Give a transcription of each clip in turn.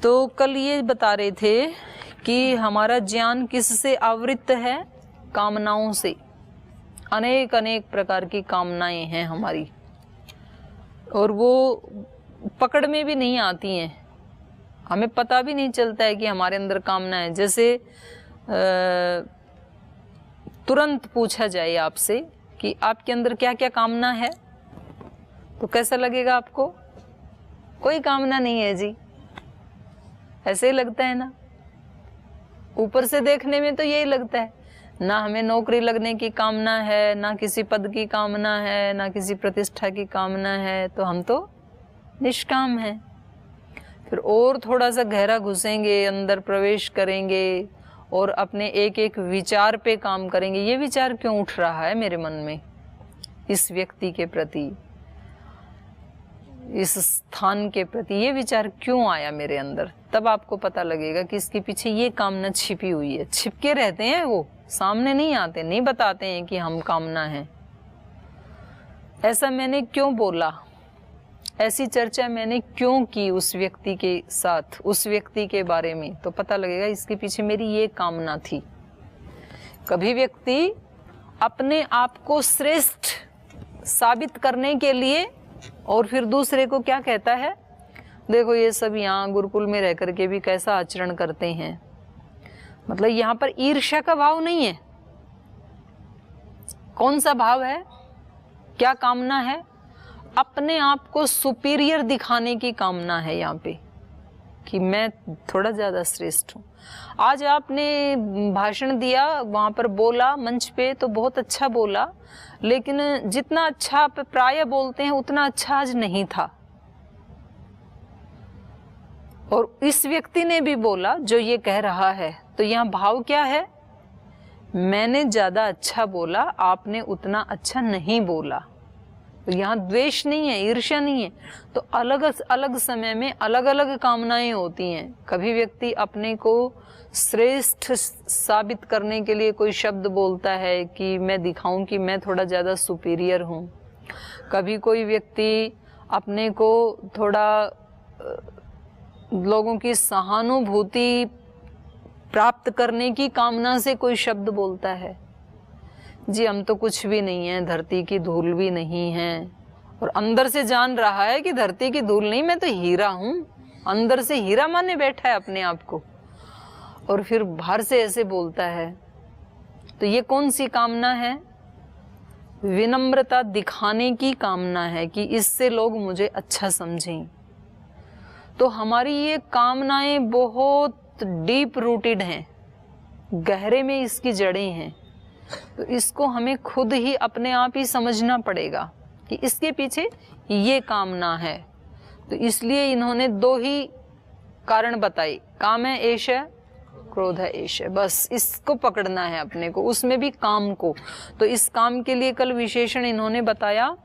तो कल ये बता रहे थे कि हमारा ज्ञान किससे आवृत है? कामनाओं से। अनेक अनेक प्रकार की कामनाएं हैं हमारी, और वो पकड़ में भी नहीं आती हैं, हमें पता भी नहीं चलता है कि हमारे अंदर कामना है। जैसे तुरंत पूछा जाए आपसे कि आपके अंदर क्या क्या कामना है, तो कैसा लगेगा आपको? कोई कामना नहीं है जी, ऐसे ही लगता है ना। ऊपर से देखने में तो यही लगता है, ना हमें नौकरी लगने की कामना है, ना किसी पद की कामना है, ना किसी प्रतिष्ठा की कामना है, तो हम तो निष्काम हैं। फिर और थोड़ा सा गहरा घुसेंगे, अंदर प्रवेश करेंगे और अपने एक एक विचार पे काम करेंगे। ये विचार क्यों उठ रहा है मेरे मन में इस व्यक्ति के प्रति, इस स्थान के प्रति, ये विचार क्यों आया मेरे अंदर? तब आपको पता लगेगा कि इसके पीछे ये कामना छिपी हुई है। छिपके रहते हैं, वो सामने नहीं आते, नहीं बताते हैं कि हम कामना हैं। ऐसा मैंने क्यों बोला, ऐसी चर्चा मैंने क्यों की उस व्यक्ति के साथ, उस व्यक्ति के बारे में, तो पता लगेगा इसके पीछे मेरी ये कामना थी। कभी व्यक्ति अपने आप को श्रेष्ठ साबित करने के लिए और फिर दूसरे को क्या कहता है, देखो ये सब यहाँ गुरुकुल में रह करके भी कैसा आचरण करते हैं। मतलब यहाँ पर ईर्ष्या का भाव नहीं है। कौन सा भाव है, क्या कामना है? अपने आप को सुपीरियर दिखाने की कामना है यहाँ पे, कि मैं थोड़ा ज्यादा श्रेष्ठ हूँ। आज आपने भाषण दिया, वहां पर बोला मंच पे, तो बहुत अच्छा बोला, लेकिन जितना अच्छा आप प्राय बोलते हैं उतना अच्छा आज नहीं था। और इस व्यक्ति ने भी बोला जो ये कह रहा है, तो यहाँ भाव क्या है? मैंने ज्यादा अच्छा बोला, आपने उतना अच्छा नहीं बोला। तो यहाँ द्वेष नहीं है, ईर्ष्या नहीं है। तो अलग अलग समय में अलग अलग कामनाएं होती हैं। कभी व्यक्ति अपने को श्रेष्ठ साबित करने के लिए कोई शब्द बोलता है कि मैं दिखाऊं कि मैं थोड़ा ज्यादा सुपीरियर हूं। कभी कोई व्यक्ति अपने को थोड़ा लोगों की सहानुभूति प्राप्त करने की कामना से कोई शब्द बोलता है। जी हम तो कुछ भी नहीं है, धरती की धूल भी नहीं है, और अंदर से जान रहा है कि धरती की धूल नहीं, मैं तो हीरा हूं। अंदर से हीरा माने बैठा है अपने आप को, और फिर बाहर से ऐसे बोलता है। तो ये कौन सी कामना है? विनम्रता दिखाने की कामना है कि इससे लोग मुझे अच्छा समझें। तो हमारी ये कामनाएं बहुत डीप रूटेड हैं, गहरे में इसकी जड़ें हैं। तो इसको हमें खुद ही अपने आप ही समझना पड़ेगा कि इसके पीछे ये कामना है। तो इसलिए इन्होंने दो ही कारण बताए, काम है एश है, क्रोध है एश है। बस इसको पकड़ना है अपने को, उसमें भी काम को। तो इस काम के लिए कल विशेषण इन्होंने बताया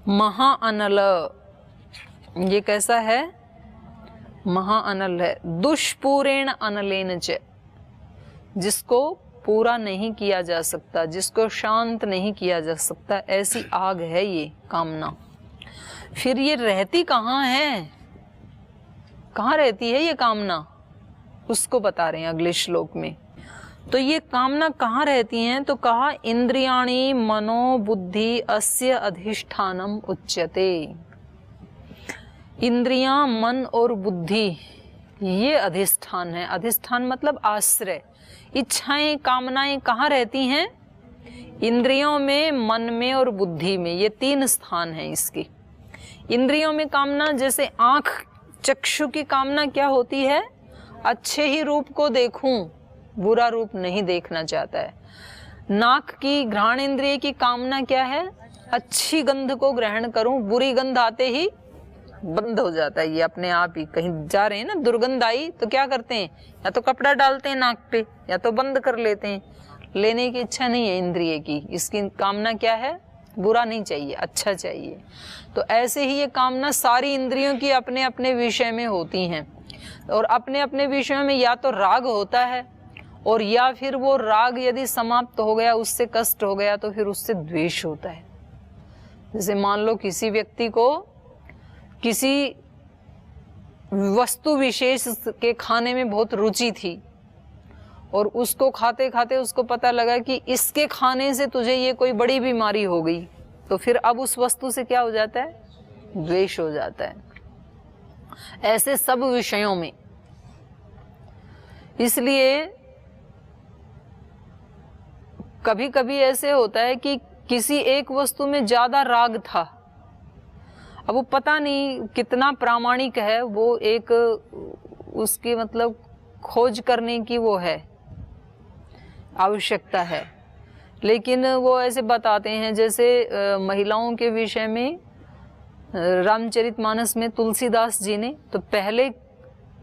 महाअनल। ये कैसा है? महाअनल है। दुष्पूरेण अनलेन च, जिसको पूरा नहीं किया जा सकता, जिसको शांत नहीं किया जा सकता, ऐसी आग है ये कामना। फिर ये रहती कहाँ है, कहाँ रहती है ये कामना, उसको बता रहे हैं अगले श्लोक में। तो ये कामना कहाँ रहती हैं? तो कहा इंद्रियाणि मनो बुद्धि अस्य अधिष्ठानम उच्यते। इंद्रियां, मन और बुद्धि ये अधिष्ठान है। अधिष्ठान मतलब आश्रय। इच्छाएं, कामनाएं कहाँ रहती हैं? इंद्रियों में, मन में और बुद्धि में। ये तीन स्थान हैं इसके। इंद्रियों में कामना, जैसे आंख, चक्षु की कामना क्या होती है? अच्छे ही रूप को देखूं, बुरा रूप नहीं देखना चाहता है। नाक की, घ्राण इंद्रिय की कामना क्या है? अच्छी गंध को ग्रहण करूं, बुरी गंध आते ही बंद हो जाता है। ये अपने आप ही, कहीं जा रहे हैं ना, दुर्गंध आई तो क्या करते हैं? या तो कपड़ा डालते हैं नाक पे, या तो बंद कर लेते हैं। लेने की इच्छा नहीं है इंद्रिय की। इसकी कामना क्या है? बुरा नहीं चाहिए, अच्छा चाहिए। तो ऐसे ही ये कामना सारी इंद्रियों की अपने अपने विषय में होती हैं, और अपने अपने विषयों में या तो राग होता है, और या फिर वो राग यदि समाप्त हो गया, उससे कष्ट हो गया, तो फिर उससे द्वेष होता है। जैसे मान लो किसी व्यक्ति को किसी वस्तु विशेष के खाने में बहुत रुचि थी और उसको खाते खाते उसको पता लगा कि इसके खाने से तुझे ये कोई बड़ी बीमारी हो गई, तो फिर अब उस वस्तु से क्या हो जाता है? द्वेष हो जाता है। ऐसे सब विषयों में, इसलिए कभी कभी ऐसे होता है कि किसी एक वस्तु में ज्यादा राग था, अब वो पता नहीं कितना प्रामाणिक है, वो एक उसकी मतलब खोज करने की वो है, आवश्यकता है। लेकिन वो ऐसे बताते हैं, जैसे महिलाओं के विषय में रामचरितमानस में तुलसीदास जी ने, तो पहले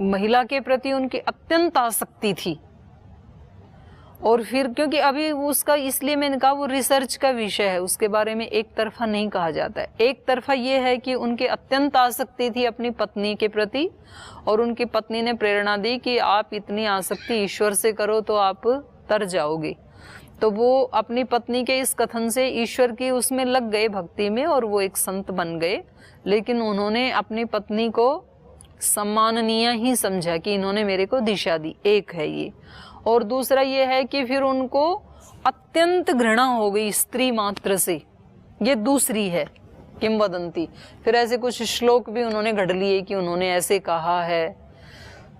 महिला के प्रति उनकी अत्यंत आसक्ति थी, और फिर क्योंकि अभी उसका, इसलिए मैंने कहा वो रिसर्च का विषय है, उसके बारे में एक तरफा नहीं कहा जाता है। एक तरफा ये है कि उनके अत्यंत आसक्ति थी अपनी पत्नी के प्रति, और उनकी पत्नी ने प्रेरणा दी कि आप इतनी आसक्ति ईश्वर से करो तो आप तर जाओगे। तो वो अपनी पत्नी के इस कथन से ईश्वर की उसमें लग गए भक्ति में, और वो एक संत बन गए। लेकिन उन्होंने अपनी पत्नी को सम्माननीय ही समझा कि इन्होंने मेरे को दिशा दी, एक है ये। और दूसरा ये है कि फिर उनको अत्यंत घृणा हो गई स्त्री मात्र से, ये दूसरी है किंवदंती। फिर ऐसे कुछ श्लोक भी उन्होंने घड़ लिए कि उन्होंने ऐसे कहा है,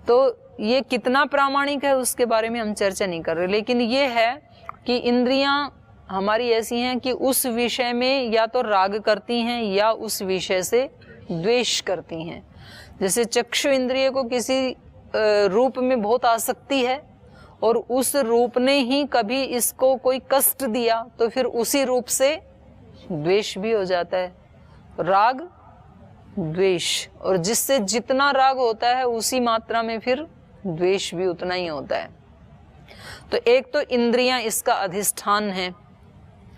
तो ये कितना प्रामाणिक है उसके बारे में हम चर्चा नहीं कर रहे। लेकिन ये है कि इंद्रियां हमारी ऐसी हैं कि उस विषय में या तो राग करती हैं या उस विषय से द्वेष करती हैं। जैसे चक्षु इंद्रिय को किसी रूप में बहुत आसक्ति है, और उस रूप ने ही कभी इसको कोई कष्ट दिया तो फिर उसी रूप से द्वेष भी हो जाता है। राग द्वेष, और जिससे जितना राग होता है उसी मात्रा में फिर द्वेष भी उतना ही होता है। तो एक तो इंद्रियां इसका अधिष्ठान है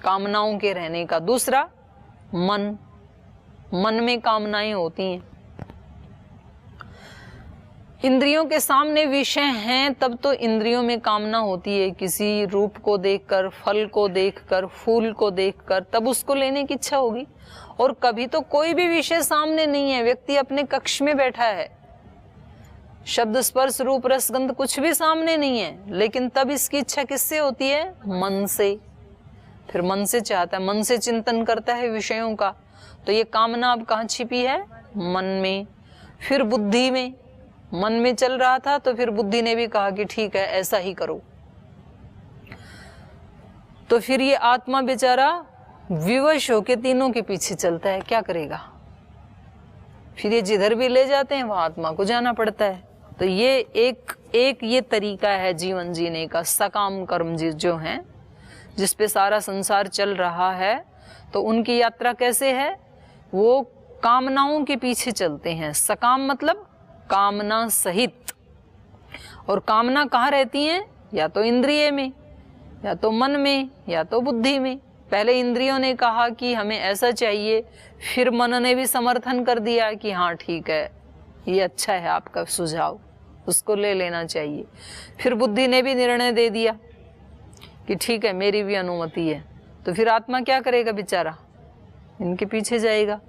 कामनाओं के रहने का। दूसरा मन, मन में कामनाएं होती हैं। इंद्रियों के सामने विषय हैं तब तो इंद्रियों में कामना होती है, किसी रूप को देखकर, फल को देखकर, फूल को देखकर, तब उसको लेने की इच्छा होगी। और कभी तो कोई भी विषय सामने नहीं है, व्यक्ति अपने कक्ष में बैठा है, शब्द स्पर्श रूप रसगंध कुछ भी सामने नहीं है, लेकिन तब इसकी इच्छा किससे होती है? मन से। फिर मन से चाहता है, मन से चिंतन करता है विषयों का। तो ये कामना अब कहाँ छिपी है? मन में। फिर बुद्धि में, मन में चल रहा था तो फिर बुद्धि ने भी कहा कि ठीक है ऐसा ही करो। तो फिर ये आत्मा बेचारा विवश होके तीनों के पीछे चलता है, क्या करेगा? फिर ये जिधर भी ले जाते हैं वहां आत्मा को जाना पड़ता है। तो ये एक ये तरीका है जीवन जीने का, सकाम कर्म जो हैं, जिस पे सारा संसार चल रहा है। तो उनकी यात्रा कैसे है? वो कामनाओं के पीछे चलते हैं। सकाम मतलब कामना सहित। और कामना कहाँ रहती है? या तो इंद्रिय में, या तो मन में, या तो बुद्धि में। पहले इंद्रियों ने कहा कि हमें ऐसा चाहिए, फिर मन ने भी समर्थन कर दिया कि हाँ ठीक है ये अच्छा है आपका सुझाव, उसको ले लेना चाहिए। फिर बुद्धि ने भी निर्णय दे दिया कि ठीक है मेरी भी अनुमति है। तो फिर आत्मा क्या करेगा बेचारा? इनके पीछे जाएगा।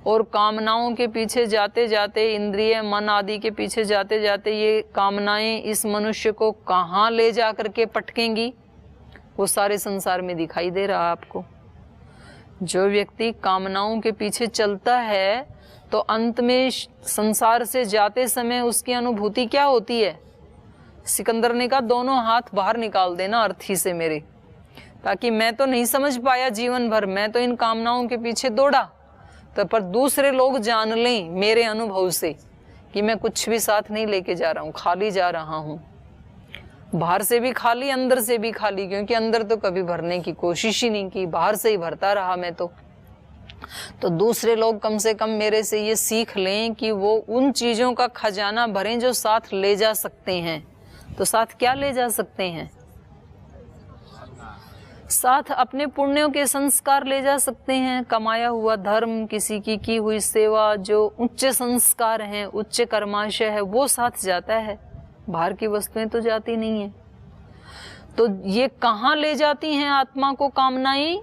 और कामनाओं के पीछे जाते जाते, इंद्रिय मन आदि के पीछे जाते जाते ये कामनाएं इस मनुष्य को कहाँ ले जा करके पटकेंगी, वो सारे संसार में दिखाई दे रहा है आपको। जो व्यक्ति कामनाओं के पीछे चलता है तो अंत में संसार से जाते समय उसकी अनुभूति क्या होती है? सिकंदर ने कहा दोनों हाथ बाहर निकाल देना अर्थी से मेरे, ताकि मैं तो नहीं समझ पाया जीवन भर, मैं तो इन कामनाओं के पीछे दौड़ा, तो पर दूसरे लोग जान लें मेरे अनुभव से कि मैं कुछ भी साथ नहीं लेके जा रहा हूँ, खाली जा रहा हूँ। बाहर से भी खाली, अंदर से भी खाली, क्योंकि अंदर तो कभी भरने की कोशिश ही नहीं की, बाहर से ही भरता रहा मैं तो दूसरे लोग कम से कम मेरे से ये सीख लें कि वो उन चीजों का खजाना भरें जो साथ ले जा सकते हैं। तो साथ क्या ले जा सकते हैं? साथ अपने पुण्यों के संस्कार ले जा सकते हैं, कमाया हुआ धर्म, किसी की हुई सेवा, जो उच्च संस्कार हैं, उच्च कर्माशय है, वो साथ जाता है। बाहर की वस्तुएं तो जाती नहीं है। तो ये कहाँ ले जाती हैं आत्मा को कामनाएं?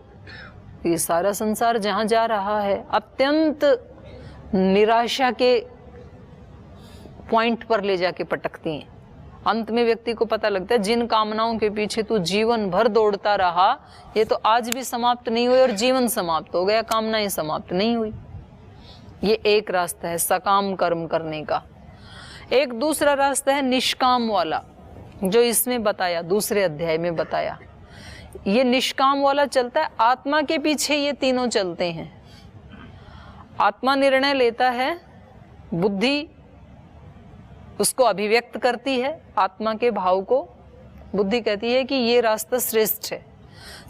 ये सारा संसार जहां जा रहा है, अत्यंत निराशा के पॉइंट पर ले जाके पटकती हैं। अंत में व्यक्ति को पता लगता है जिन कामनाओं के पीछे तू जीवन भर दौड़ता रहा, ये तो आज भी समाप्त नहीं हुई और जीवन समाप्त हो गया, कामनाएं समाप्त नहीं हुई। ये एक रास्ता है सकाम कर्म करने का। एक दूसरा रास्ता है निष्काम वाला, जो इसमें बताया, दूसरे अध्याय में बताया। ये निष्काम वाला चलता है आत्मा के पीछे, ये तीनों चलते हैं। आत्मा निर्णय लेता है, बुद्धि उसको अभिव्यक्त करती है, आत्मा के भाव को बुद्धि कहती है कि ये रास्ता श्रेष्ठ है।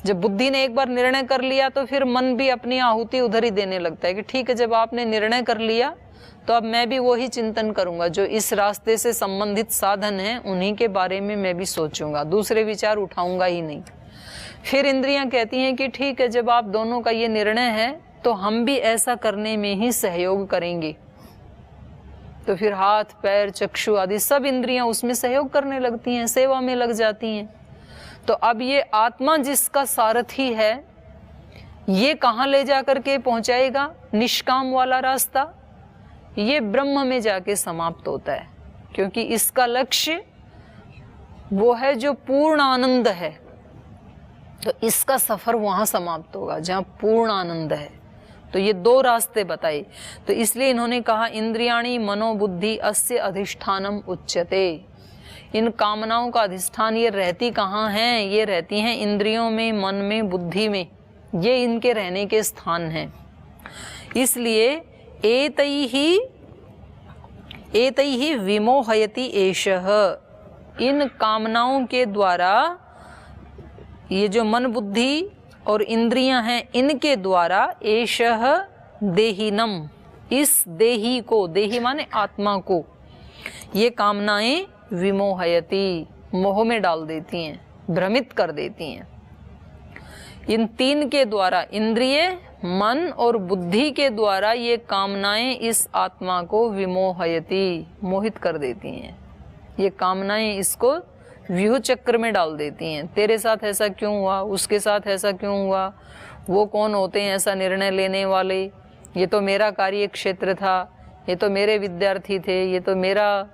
जब बुद्धि ने एक बार निर्णय कर लिया तो फिर मन भी अपनी आहुति उधर ही देने लगता है कि ठीक है, जब आपने निर्णय कर लिया तो अब मैं भी वही चिंतन करूंगा, जो इस रास्ते से संबंधित साधन हैं उन्हीं के बारे में मैं भी सोचूंगा, दूसरे विचार उठाऊंगा ही नहीं। फिर इंद्रियां कहती हैं कि ठीक है, जब आप दोनों का ये निर्णय है तो हम भी ऐसा करने में ही सहयोग करेंगे। तो फिर हाथ पैर चक्षु आदि सब इंद्रियां उसमें सहयोग करने लगती हैं, सेवा में लग जाती हैं। तो अब ये आत्मा जिसका सारथी है, ये कहाँ ले जा करके पहुंचाएगा? निष्काम वाला रास्ता ये ब्रह्म में जाके समाप्त होता है, क्योंकि इसका लक्ष्य वो है जो पूर्ण आनंद है। तो इसका सफर वहां समाप्त होगा जहां पूर्ण आनंद है। तो ये दो रास्ते बताए। तो इसलिए इन्होंने कहा इंद्रियाणि मनोबुद्धि अस्य अधिष्ठानम उच्यते। इन कामनाओं का अधिष्ठान ये रहती कहाँ हैं? ये रहती हैं इंद्रियों में, मन में, बुद्धि में। ये इनके रहने के स्थान हैं। इसलिए एतैहि विमोहयति एषः। इन कामनाओं के द्वारा ये जो मन बुद्धि और इंद्रियां हैं, इनके द्वारा एषः देहिनम, इस देही को, देही माने आत्मा को, ये कामनाएं विमोहयति, मोह में डाल देती हैं, भ्रमित कर देती हैं। इन तीन के द्वारा, इंद्रिय, मन और बुद्धि के द्वारा ये कामनाएं इस आत्मा को विमोहयति, मोहित कर देती हैं। ये कामनाएं इसको व्यूह चक्र में डाल देती हैं। तेरे साथ ऐसा क्यों हुआ, उसके साथ ऐसा क्यों हुआ, वो कौन होते हैं ऐसा निर्णय लेने वाले, ये तो मेरा कार्य क्षेत्र था, ये तो मेरे विद्यार्थी थे, ये तो मेरा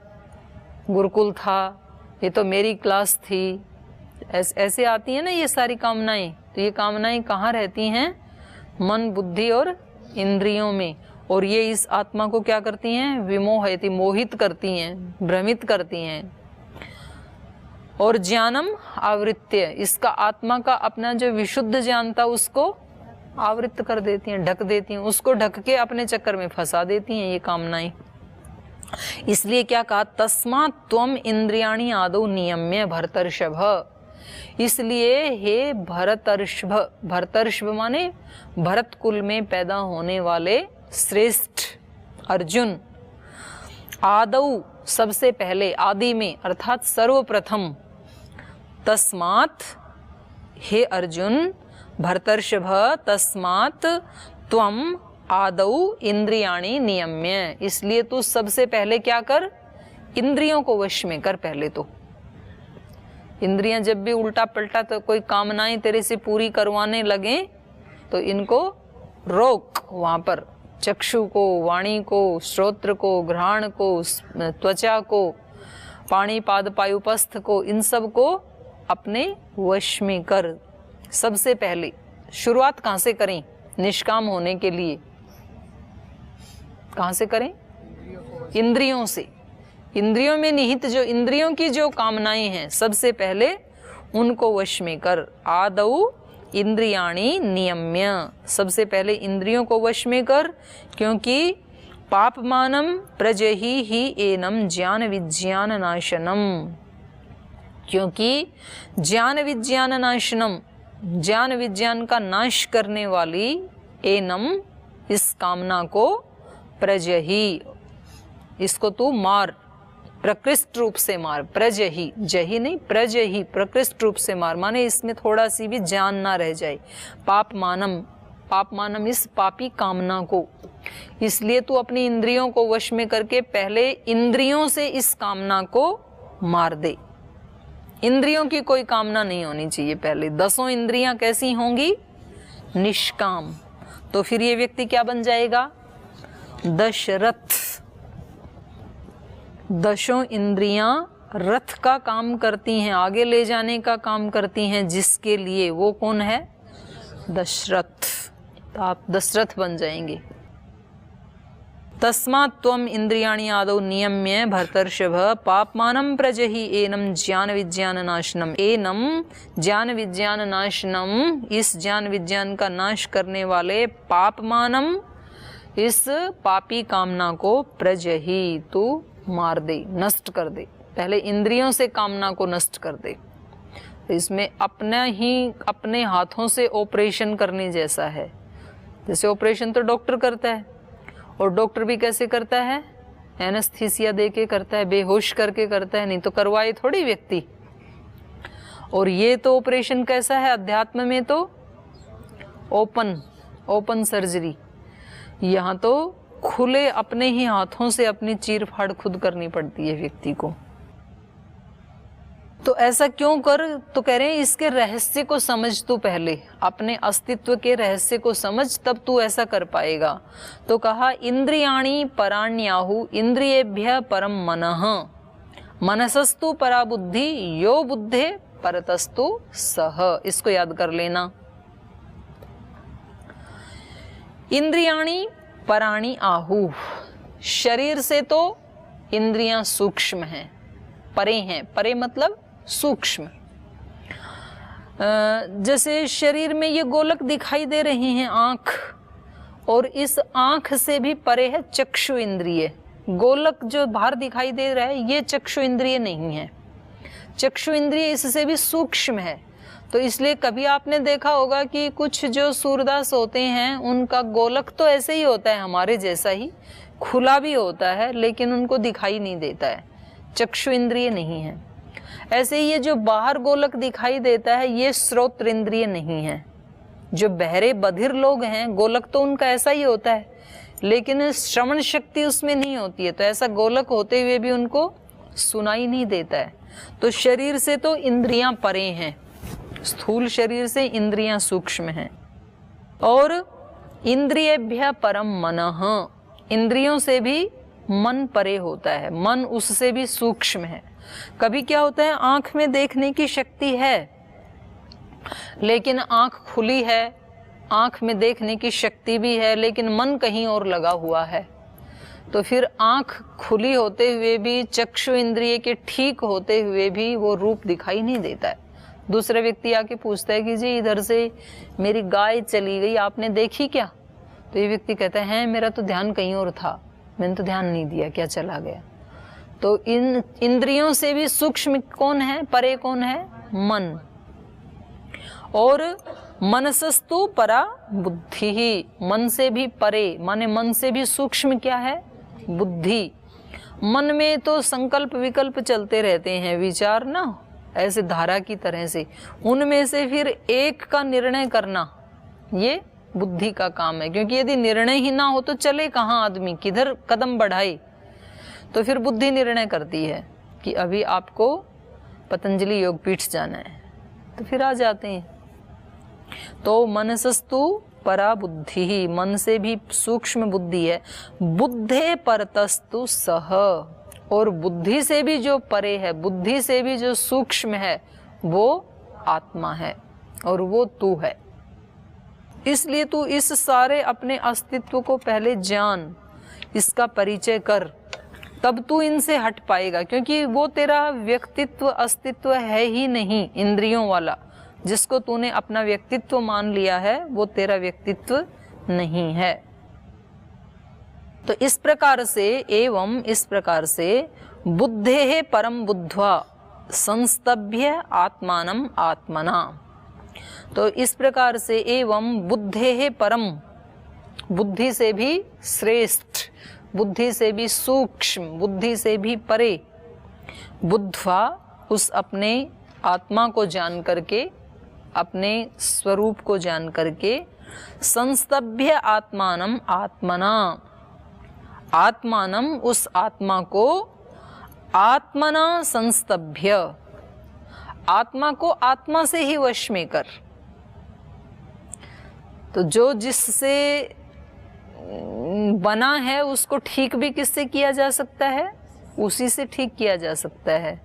गुरुकुल था, ये तो मेरी क्लास थी। ऐसे आती हैं ना ये सारी कामनाएं। तो ये कामनाएं कहाँ रहती हैं? मन बुद्धि और इंद्रियों में। और ये इस आत्मा को क्या करती हैं? विमोहयति, मोहित करती हैं, भ्रमित करती हैं। और ज्ञानम आवृत्य, इसका आत्मा का अपना जो विशुद्ध ज्ञान था उसको आवृत्त कर देती हैं, ढक देती हैं, उसको ढक के अपने चक्कर में फंसा देती हैं ये कामनाएं। इसलिए क्या कहा? तस्मात् त्वम इंद्रियाणि आदौ नियम्य भरतर्षभ। इसलिए हे भरतर्षभ, भरतर्षभ माने भरत कुल में पैदा होने वाले श्रेष्ठ अर्जुन, आदौ सबसे पहले, आदि में अर्थात सर्वप्रथम, तस्मात् हे अर्जुन भरतर्षभ, तस्मात् त्वम आदौ इंद्रियाणि नियम्य। इसलिए तू सबसे पहले क्या कर? इंद्रियों को वश में कर। पहले तो इंद्रियां जब भी उल्टा पलटा तो कोई कामनाएं तेरे से पूरी करवाने लगे तो इनको रोक। वहां पर चक्षु को, वाणी को, श्रोत्र को, घ्राण को, त्वचा को, पाणी पाद पायुपस्थ को, इन सब को अपने वश में कर। सबसे पहले शुरुआत कहाँ से करें? निष्काम होने के लिए कहाँ से करें? इंद्रियों से। इंद्रियों में निहित जो इंद्रियों की जो कामनाएं हैं, सबसे पहले उनको वश में कर। आदौ इंद्रियाणि नियम्य, सबसे पहले इंद्रियों को वश में कर, क्योंकि पापमानम प्रजहि ही एनम ज्ञान विज्ञान नाशनम। क्योंकि ज्ञान विज्ञान नाशनम, ज्ञान विज्ञान का नाश करने वाली एनम, इस कामना को, प्रजहि, इसको तू मार, प्रकृष्ट रूप से मार। प्रजहि, जही नहीं, प्रजहि, प्रकृष्ट रूप से मार, माने इसमें थोड़ा सी भी जान ना रह जाए। पाप मानम, पाप मानम, इस पापी कामना को। इसलिए तू अपनी इंद्रियों को वश में करके पहले इंद्रियों से इस कामना को मार दे। इंद्रियों की कोई कामना नहीं होनी चाहिए। पहले 10 इंद्रियां कैसी होंगी? निष्काम। तो फिर ये व्यक्ति क्या बन जाएगा? दशरथ। दशों इंद्रियां रथ का काम करती हैं, आगे ले जाने का काम करती हैं जिसके लिए, वो कौन है? दशरथ। तो आप दशरथ बन जाएंगे। तस्मात् त्वम इंद्रियाणि आदौ नियम्य भर्तर्षभ पापमानं प्रजहि एनम ज्ञान विज्ञान नाशनम। एनम ज्ञान विज्ञान नाशनम, इस ज्ञान विज्ञान का नाश करने वाले पापमानम, इस पापी कामना को प्रजहि, तू मार दे, नष्ट कर दे। पहले इंद्रियों से कामना को नष्ट कर दे। इसमें अपने हाथों से ऑपरेशन करने जैसा है। जैसे ऑपरेशन तो डॉक्टर करता है, और डॉक्टर भी कैसे करता है? एनेस्थीसिया दे के करता है, बेहोश करके करता है, नहीं तो करवाए थोड़ी व्यक्ति। और ये तो ऑपरेशन कैसा है अध्यात्म में? तो ओपन सर्जरी। यहाँ तो खुले अपने ही हाथों से अपनी चीर फाड़ खुद करनी पड़ती है व्यक्ति को। तो ऐसा क्यों कर? तो कह रहे हैं इसके रहस्य को समझ, तू पहले अपने अस्तित्व के रहस्य को समझ, तब तू ऐसा कर पाएगा। तो कहा इंद्रियाणि पराण्याहु इंद्रियेभ्यः परम मनः, मनसस्तु परा बुद्धि, यो बुद्धे परतस्तु सह। इसको याद कर लेना। इंद्रियाणि पराणि आहु, शरीर से तो इंद्रियां सूक्ष्म हैं, परे हैं। परे मतलब सूक्ष्म। जैसे शरीर में ये गोलक दिखाई दे रहे हैं, आंख, और इस आंख से भी परे है चक्षु इंद्रिय। गोलक जो बाहर दिखाई दे रहा है ये चक्षु इंद्रिय नहीं है, चक्षु इंद्रिय इससे भी सूक्ष्म है। तो इसलिए कभी आपने देखा होगा कि कुछ जो सूरदास होते हैं उनका गोलक तो ऐसे ही होता है, हमारे जैसा ही खुला भी होता है, लेकिन उनको दिखाई नहीं देता है, चक्षु इंद्रिय नहीं है। ऐसे ही ये जो बाहर गोलक दिखाई देता है ये श्रोत्र इंद्रिय नहीं है। जो बहरे बधिर लोग हैं गोलक तो उनका ऐसा ही होता है, लेकिन श्रवण शक्ति उसमें नहीं होती है, तो ऐसा गोलक होते हुए भी उनको सुनाई नहीं देता है। तो शरीर से तो इंद्रियां परे हैं, स्थूल शरीर से इंद्रियां सूक्ष्म हैं। और इंद्रियेभ्यः परम मनः, इंद्रियों से भी मन परे होता है, मन उससे भी सूक्ष्म है। कभी क्या होता है, आंख में देखने की शक्ति है लेकिन आंख खुली है, आंख में देखने की शक्ति भी है लेकिन मन कहीं और लगा हुआ है। तो फिर आंख खुली होते हुए भी, चक्षु इंद्रिय के ठीक होते हुए भी वो रूप दिखाई नहीं देता है। दूसरा व्यक्ति आके पूछता है कि जी इधर से मेरी गाय चली गई, आपने देखी क्या? तो ये व्यक्ति कहता है मेरा तो ध्यान कहीं और था, मैंने तो ध्यान नहीं दिया, क्या चला गया। तो इन इंद्रियों से भी सूक्ष्म कौन है, परे कौन है? मन। और मनसस्तु परा बुद्धि ही, मन से भी परे माने मन से भी सूक्ष्म क्या है? बुद्धि। मन में तो संकल्प विकल्प चलते रहते हैं, विचार ना ऐसे धारा की तरह से, उनमें से फिर एक का निर्णय करना ये बुद्धि का काम है। क्योंकि यदि निर्णय ही ना हो तो चले कहाँ आदमी, किधर कदम बढ़ाए। तो फिर बुद्धि निर्णय करती है कि अभी आपको पतंजलि योगपीठ जाना है, तो फिर आ जाते हैं। तो मनसस्तु परा बुद्धि ही, मन से भी सूक्ष्म बुद्धि है। बुद्धे परतस्तु सह, और बुद्धि से भी जो परे है, बुद्धि से भी जो सूक्ष्म है वो आत्मा है, और वो तू है। इसलिए तू इस सारे अपने अस्तित्व को पहले जान, इसका परिचय कर, तब तू इनसे हट पाएगा। क्योंकि वो तेरा व्यक्तित्व अस्तित्व है ही नहीं, इंद्रियों वाला जिसको तूने अपना व्यक्तित्व मान लिया है वो तेरा व्यक्तित्व नहीं है। तो इस प्रकार से, एवं इस प्रकार से बुद्धेः परम बुद्ध्वा संस्तभ्य आत्मानं आत्मना। तो इस प्रकार से एवं बुद्धेः परम, बुद्धि से भी श्रेष्ठ, बुद्धि से भी सूक्ष्म, बुद्धि से भी परे, बुद्ध्वा उस अपने आत्मा को जान करके, अपने स्वरूप को जान करके, संस्तभ्य आत्मानं आत्मना, आत्मानं उस आत्मा को, आत्मना संस्तभ्य, आत्मा को आत्मा से ही वश में कर। तो जो जिससे बना है उसको ठीक भी किससे किया जा सकता है? उसी से ठीक किया जा सकता है।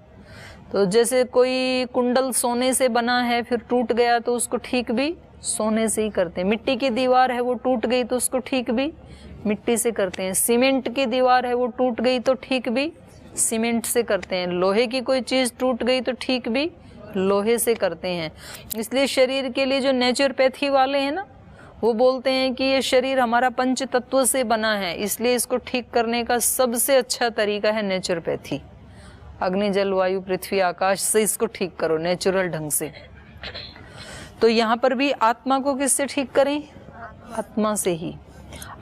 तो जैसे कोई कुंडल सोने से बना है, फिर टूट गया तो उसको ठीक भी सोने से ही करते हैं। मिट्टी की दीवार है, वो टूट गई तो उसको ठीक भी मिट्टी से करते हैं। सीमेंट की दीवार है, वो टूट गई तो ठीक भी सीमेंट से करते हैं। लोहे की कोई चीज़ टूट गई तो ठीक भी लोहे से करते हैं। इसलिए शरीर के लिए जो नेचुरोपैथी वाले हैं ना, वो बोलते हैं कि ये शरीर हमारा पंच तत्व से बना है, इसलिए इसको ठीक करने का सबसे अच्छा तरीका है नेचुरोपैथी। अग्नि जल वायु पृथ्वी आकाश से इसको ठीक करो नेचुरल ढंग से। तो यहाँ पर भी आत्मा को किससे ठीक करें? आत्मा से ही।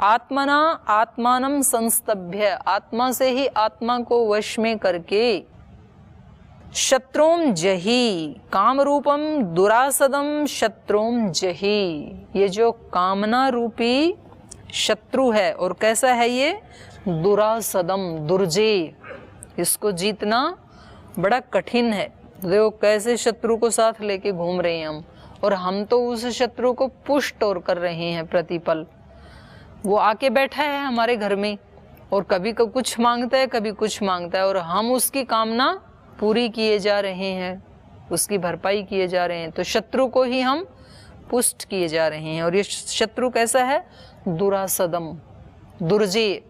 आत्मना आत्मानम संस्तभ्य, आत्मा से ही आत्मा को वश में करके शत्रुम जही, काम रूपम दुरासदम शत्रुम जही, ये जो कामना रूपी शत्रु है, और कैसा है ये? दुरासदम, दुर्जय, इसको जीतना बड़ा कठिन है। देखो कैसे शत्रु को साथ लेके घूम रहे हैं हम, और हम तो उस शत्रु को पुष्ट और कर रहे हैं प्रतिपल। वो आके बैठा है हमारे घर में और कभी कुछ मांगता है, कभी कुछ मांगता है, और हम उसकी कामना पूरी किए जा रहे हैं, उसकी भरपाई किए जा रहे हैं। तो शत्रु को ही हम पुष्ट किए जा रहे हैं। और ये शत्रु कैसा है? दुरासदम, दुर्जय,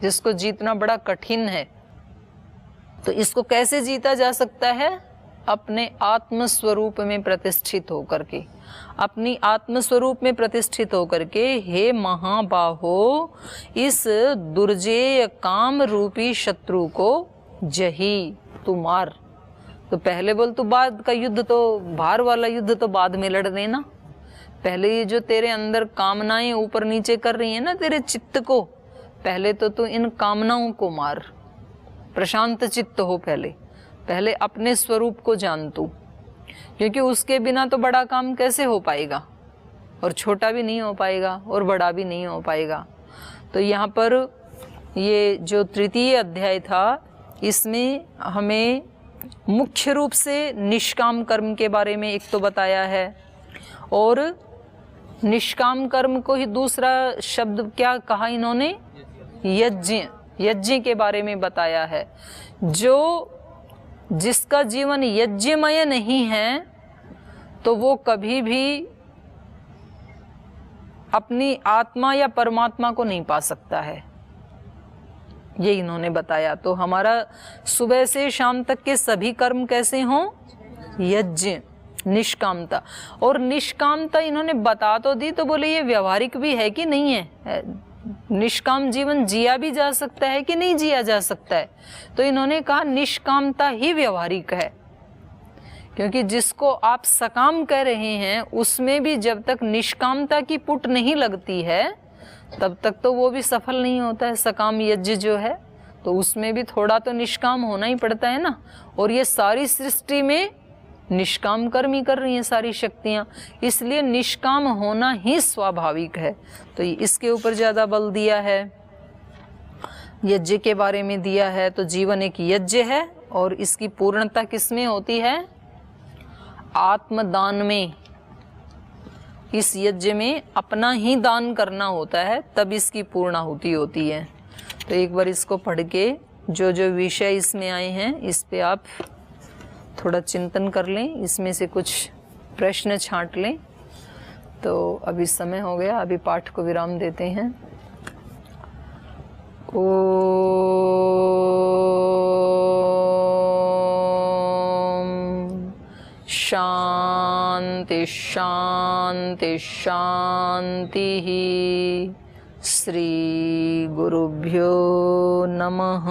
जिसको जीतना बड़ा कठिन है। तो इसको कैसे जीता जा सकता है? अपने आत्म स्वरूप में प्रतिष्ठित होकर के, अपनी आत्म स्वरूप में प्रतिष्ठित होकर के, हे महाबाहो, इस दुर्जय काम रूपी शत्रु को जही, तू मार। तो पहले बोल तू बाद का युद्ध, तो बाहर वाला युद्ध तो बाद में लड़ देना। पहले ये जो तेरे अंदर कामनाएं ऊपर नीचे कर रही है ना तेरे चित्त को, पहले तो तू इन कामनाओं को मार, प्रशांत चित्त हो। पहले अपने स्वरूप को जान तू, क्योंकि उसके बिना तो बड़ा काम कैसे हो पाएगा, और छोटा भी नहीं हो पाएगा और बड़ा भी नहीं हो पाएगा। तो यहाँ पर ये जो तृतीय अध्याय था, इसमें हमें मुख्य रूप से निष्काम कर्म के बारे में एक तो बताया है, और निष्काम कर्म को ही दूसरा शब्द क्या कहा इन्होंने? यज्ञ, यज्ञ के बारे में बताया है। जो जिसका जीवन यज्ञमय नहीं है, तो वो कभी भी अपनी आत्मा या परमात्मा को नहीं पा सकता है, ये इन्होंने बताया। तो हमारा सुबह से शाम तक के सभी कर्म कैसे हों? यज्ञ, निष्कामता। और निष्कामता इन्होंने बता तो दी, तो बोले ये व्यवहारिक भी है कि नहीं है? निष्काम जीवन जिया भी जा सकता है कि नहीं जिया जा सकता है? तो इन्होंने कहा निष्कामता ही व्यवहारिक है, क्योंकि जिसको आप सकाम कह रहे हैं उसमें भी जब तक निष्कामता की पुट नहीं लगती है तब तक तो वो भी सफल नहीं होता है। सकाम यज्ञ जो है, तो उसमें भी थोड़ा तो निष्काम होना ही पड़ता है ना। और ये सारी सृष्टि में निष्काम कर्म ही कर रही हैं सारी शक्तियाँ, इसलिए निष्काम होना ही स्वाभाविक है। तो इसके ऊपर ज़्यादा बल दिया है, यज्ञ के बारे में दिया है। तो जीवन एक यज्ञ है, और इसकी पूर्णता किसमें होती है? आत्मदान में। इस यज्ञ में अपना ही दान करना होता है, तब इसकी पूर्णाहुति होती है। तो एक बार इसको पढ़ के जो जो विषय इसमें आए हैं इस पे आप थोड़ा चिंतन कर लें, इसमें से कुछ प्रश्न छांट लें। तो अभी समय हो गया, अभी पाठ को विराम देते हैं। ओम शांति शांति शांति। श्री गुरुभ्यो नमः।